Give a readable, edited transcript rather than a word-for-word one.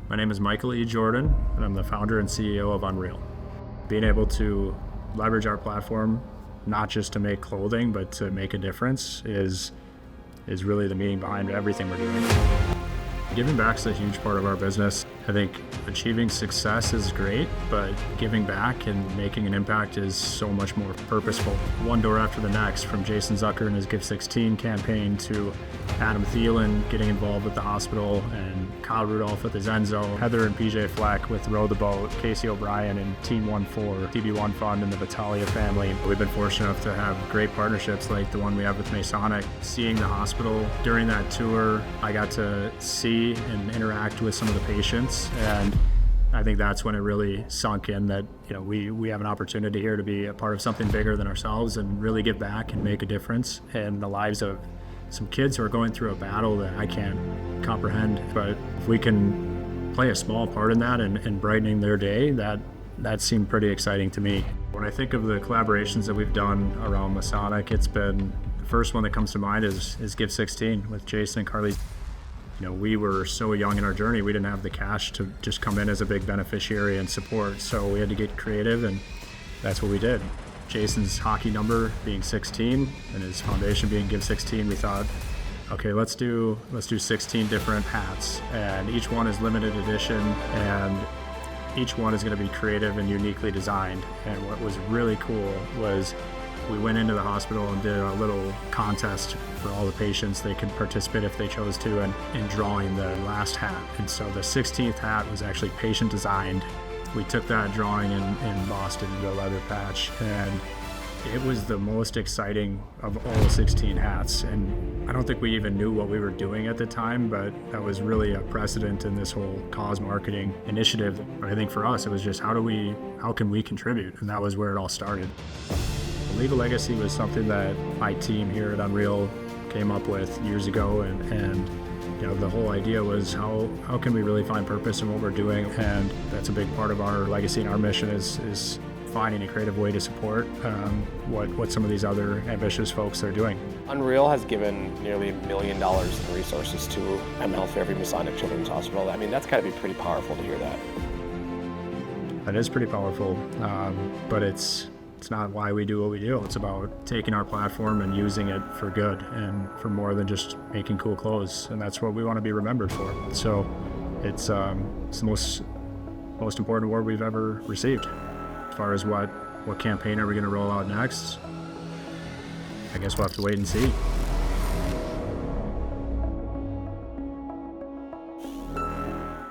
My name is Michael E. Jordan, and I'm the founder and CEO of UNRL. Being able to leverage our platform, not just to make clothing, but to make a difference is really the meaning behind everything we're doing. Giving back is a huge part of our business. I think achieving success is great, but giving back and making an impact is so much more purposeful. One door after the next, from Jason Zucker and his Give 16 campaign to Adam Thielen getting involved with the hospital, and Kyle Rudolph with his Enzo, Heather and PJ Fleck with Row the Boat, Casey O'Brien and Team 1-4, TB1 Fund and the Battaglia family. We've been fortunate enough to have great partnerships like the one we have with Masonic. Seeing the hospital during that tour, I got to see and interact with some of the patients, and I think that's when it really sunk in that we have an opportunity here to be a part of something bigger than ourselves and really give back and make a difference in the lives of some kids who are going through a battle that I can't comprehend. But if we can play a small part in that and brightening their day, that seemed pretty exciting to me. When I think of the collaborations that we've done around Masonic, it's been, the first one that comes to mind is Give 16 with Jason and Carly. We were so young in our journey, we didn't have the cash to just come in as a big beneficiary and support, so we had to get creative, and that's what we did. Jason's hockey number being 16 and his foundation being Give 16, we thought, okay, let's do 16 different hats, and each one is limited edition, and each one is going to be creative and uniquely designed. And what was really cool was we went into the hospital and did a little contest for all the patients. They could participate if they chose to in drawing the last hat. And so the 16th hat was actually patient designed. We took that drawing in Boston to a leather patch, and it was the most exciting of all 16 hats. And I don't think we even knew what we were doing at the time, but that was really a precedent in this whole cause marketing initiative. But I think for us, it was just how can we contribute? And that was where it all started. Leave a legacy was something that my team here at UNRL came up with years ago, and the whole idea was how can we really find purpose in what we're doing, and that's a big part of our legacy and our mission is finding a creative way to support what some of these other ambitious folks are doing. UNRL has given nearly $1 million in resources to ML for every Masonic Children's Hospital. I mean, that's got to be pretty powerful to hear that. That is pretty powerful, but it's not why we do what we do. It's about taking our platform and using it for good and for more than just making cool clothes, and that's what we want to be remembered for. So it's the most important award we've ever received. As far as what campaign are we going to roll out next, I guess we'll have to wait and see.